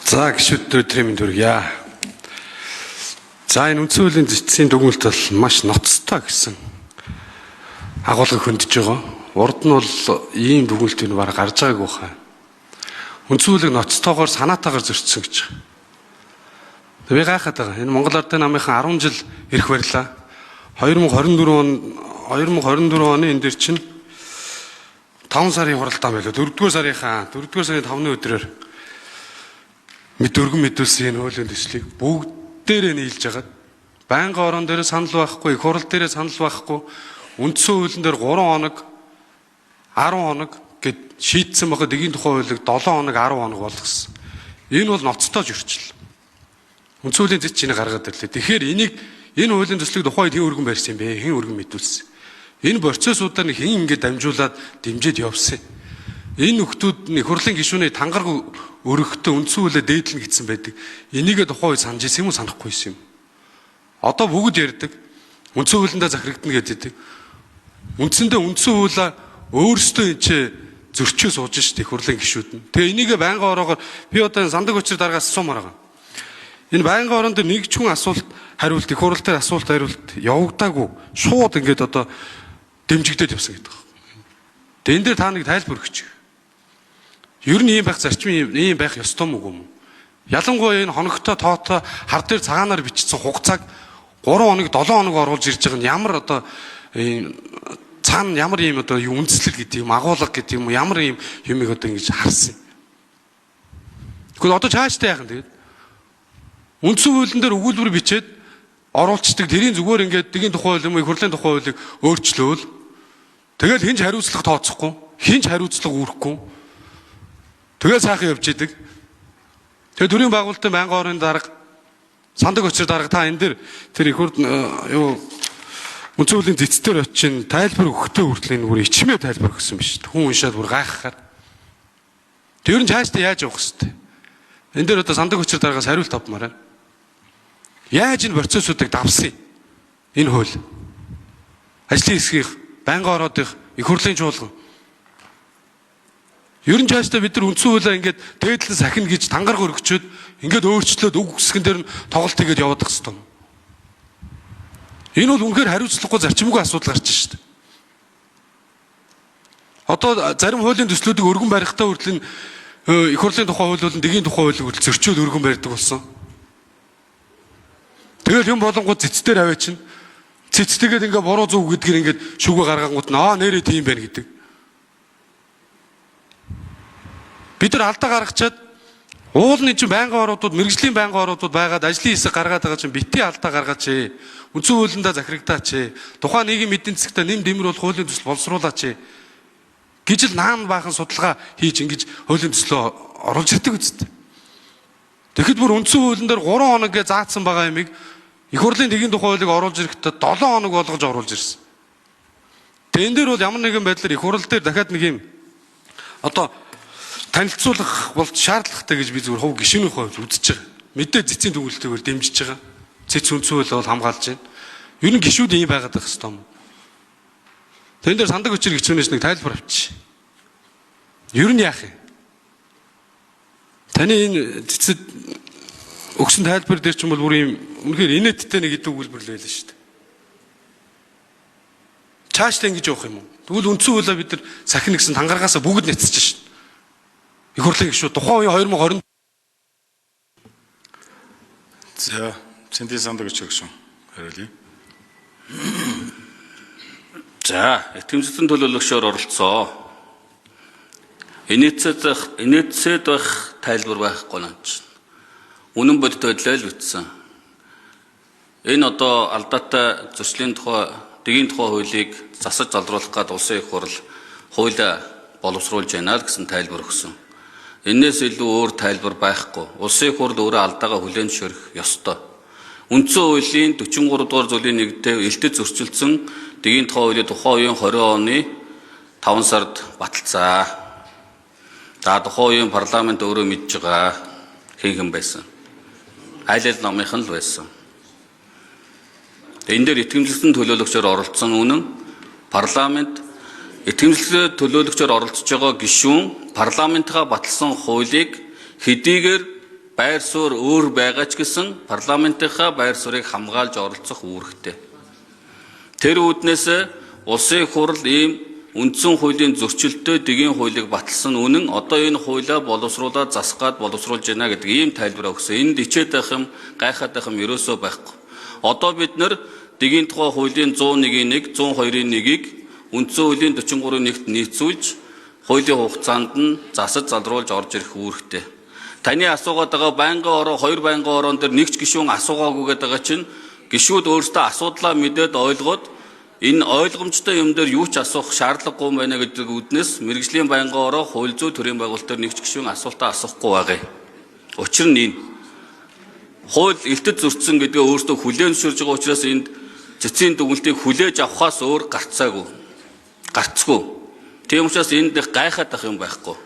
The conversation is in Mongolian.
За гişүүд өдрийн дүргийа. За энэ үндсэн хуулийн зэцсийн дүгнэлт бол маш ноцтой гэсэн агуулга хөндөж байгаа. Урд нь бол ийм дүгнэлт нь баг гарч байгаагүй хаа. Үндсэн хуулийг ноцтойгоор санаатаагаар зөрчсөн гэж. Би гайхаад байгаа. Энэ Монгол Ардын намынхан 10 жил ирэх барилаа. 2024 оны энэ дэр чинь 5 сарын хуралдаан байлаа. 4-р сарын 5-ны өдрөөр өргөн мэдүүлсэн энэ хуулийн төслийг бүгдээрээ нийлж хагаад байнгын орон дээр санал байхгүй, их хурал дээр санал байхгүй, үндсэн хуулийн дээр 3 хоног, 10 хоног гэд шийдсэн байхад эгийн тухай хуулийг 7 хоног, 10 хоног болгосон. Энэ бол ноцтой зөрчил. Үндсэн хуулийн зэц чинийг гаргаад ирлээ. Тэгэхээр энэ хуулийн төслийг тухайн хэн өргөн барьсан юм бэ? Хэн өргөн мэдүүлсэн? Энэ процессуудаар хэн ингэж дамжуулаад дэмжиж явсан? Энэ нөхдүүд их хурлын гишүүний тангараг өргөхдөө үндсэн хуулиа дээдлэн гэсэн байдаг. Энийгээ тухайн үед санаж ирсэн юм уу, санахгүй юм. Одоо бүгд ярьдаг. Үндсэн хуулиндаа захирагдана гэдэг. Үндсэндээ үндсэн хуулиа өөрсдөө энэ ч зөрчөө сууж шít их хурлын гишүүд нь. Тэгээ энийгээ байнгын ороогоор би одоо сандаг учир дараагаас асуумаар байгаа. Энэ байнгын орон дээр нэг ч хүн асуулт хариулт их хурал дээр асуулт хариулт явагдаагүй. Шууд ингээд одоо дэмжигдээд явсан гэдэг. Тэгээ энэ дээр та нэг тайлбар өгч. Ер нь ийм байх зарчим ийм байх ёстой мүү юм. Ялангуяа энэ хоногтой тоотой хар дээр цагаанаар бичсэн хугацааг 3 хоног 7 хоног оруулж ирж байгаа нь ямар одоо цаана ямар ийм одоо үндэслэл гэдэг юм, агуулга гэдэг юм, ямар ийм юмыг одоо ингэж харсан. Тэгвэл одоо цаашдаа яах юм тэгээд? Үндсэн хуулийн дээр өгүүлбэр бичээд оруулцдаг тэрийн зүгээр ингээд тэгийн тухай хууль юм, их хурлын тухай хуулийг өөрчлөөл. Тэгэл хинж хариуцлага тооцохгүй, хинж хариуцлага үүрэхгүй. Тэгээ сайхан явж идэг. Тэгээ төрийн байгуулалтын байнгын орны дарга сандаг очир дарга та энэ дэр тэр их хурд үндсэн хуулийн зэцтэр очин тайлбар өгөхдөө хүртэл энэ бүр ичмээ тайлбар өгсөн биш. Хүн уншаад бүр гайхахаар. Тэр нь цаашдаа яаж явах хэвтэй. Энэ дэр одоо сандаг очир даргаас хариулт авмаар байна. Яаж энэ процессуудыг давсан юм? Энэ хууль. Ажлын хэсгийнх, байнгын ороодынх, их хурлын чуулган. Ер нь цаашдаа бид нар үндсэн хуулиа ингээд дээдлэн сахина гэж тангараг өргөчөөд ингээд өөрчлөөд үг үсгэн дээр нь тоглолт хийгээд яваад байгаа юм. Энэ бол үнэхээр хариуцлагагүй зарчимгүй асуудал гарч байна шүү дээ. Одоо зарим хуулийн төслүүдийг өргөн барихтаа хүртэл их хурлын тухай хууль болон дэгийн тухай хуулийг хүртэл зөрчөөд өргөн барьдаг болсон. Тэгэл юм болонгууд цэцдэр аваа чинь цэцтэйгээд ингээд буруу зүг гэдгээр ингээд шүгэ гаргангууд нэрээ тийм байна гэдэг. Бид нар алдаа гаргачаад уулын чинь байнгын оруудууд, мэрэгжлийн байнгын оруудууд байгаад ажлын хэсэг гаргаад байгаа чинь битгий алдаа гаргаач. Үндсэн хуулиндаа захирагдаач. Тухайн нийгэм эдийн засгтаа нэм дэмэр бол хуулийн төсөл боловсруулаач. Гэж л наан баахан судалгаа хийж ингэж хуулийн төслөө оруулж ирдэг үсттэй. Тэгэхэд бүр үндсэн хуулийн дээр 3 хоног гэж заасан байгаа юмыг их хурлын дэгийн тухай хуулийг оруулж ирэхдээ 7 хоног болгож оруулж ирсэн. Тэгээ энэ дээр бол ямар нэгэн байдлаар их хурал дээр дахиад нэг юм одоо танилцуулах бол шаардлагатай гэж би зөвхөн хувь гишүүний хувьд үзэж байгаа. Мэдээ цэцгийн дүгнэлтээр дэмжиж байгаа. Цэц үндсэн хууль бол хамгаалж байна. Ер нь гишүүд ийм байгаад байх хэвээр юм. Тэн дээр сандаг учир гишүүнээс нэг тайлбар авчи. Ер нь яах юм? Таны энэ цэцэд өгсөн тайлбар дээр ч юм бол бүр ийм үнэхээр инээдтэй нэг идэв өгүүлбэр л байлаа шүү дээ. Цаашдаа ингэж явах юм уу? Тэгвэл үндсэн хуулиа бид нар сахина гэсэн тангаргаасаа бүгд нэцэж шин. Их хурлын гишүүд тухайн үеийн 2020 За, цэнтийн сандаг учир гишүүн хариулъя. За, итгэмжлэлтэн төлөөлөгчөөр оролцоо. Инээдсэд байх тайлбар байхгүй наач. Үнэн бодит байдлаа л үтсэн. Энэ одоо алдаатай зөрчлийн тухай, дэгийн тухай хуулийг засаж залруулах гээд улсын их хурл хуулиа боловсруулж байна л гэсэн тайлбар өгсөн. Энээс илүү өөр тайлбар байхгүй. Улсын их хурл өөрөө алдаагаа хүлээн зөвшөөрөх ёстой. Үндсэн хуулийн 43 дугаар зүйлийн 1-д элтэд зөрчилдсөн дэгийн тухай хуулийг тухайн үеийн 20 оны 5 сард баталцаа. За тухайн үеийн парламент өөрөө мэдж байгаа хэн байсан. Айл ал намынхан л байсан. Энэ дээр итгэмжлэлтэн төлөөлөгчөөр оролцсон үнэн парламент итгэмжлэлтэн төлөөлөгчөөр оролцож байгаа гишүүн парламентаа баталсан хуулийг хэдийгээр байр суурь өөр байгаа ч гэсэн парламентынхаа байр суурийг хамгаалж оролцох үүрэгтэй. Тэр үүднээс улсын хурал ийм үндсэн хуулийн зөрчилтөй дэгийн хуулийг баталсан үнэн одоо энэ хуулиа боловсруулаад засгаад боловсруулж байна гэдэг ийм тайлбар өгсөн. Энд ичээд байх юм, гайхаад байх юм ерөөсөө байхгүй. Одоо бид нар дэгийн тухай хуулийн 101-1, 102-1-ийг үндсэн хуулийн 43-1-т нийцүүлж хуулийн хугацаанд нь засаж залруулж орж ирэх үүрэгтэй. Таны асуугаад байгаа байнгын ороо, 2 байнгын ороон дээр нэг ч гишүүн асуугаагүй гэдэг байгаа чинь гишүүд өөрсдөө асуудлаа мэдээд ойлгоод энэ ойлгомжтой юм дээр юу ч асуух шаардлагагүй юм байна гэдэг үднэс мэргэжлийн байнгын ороо хууль зүйн төрийн байгууллага дээр нэг ч гишүүн асуултаа асуухгүй байгаа. Учир нь энэ хууль элтэд зөрчсөн гэдгээ өөрсдөө хүлээн зөвшөөрж байгаа учраас энд цэцгийн дүгнэлтийг хүлээж авахаас өөр гарцгүй. Тийм учраас энд гайхаад байх юм байхгүй.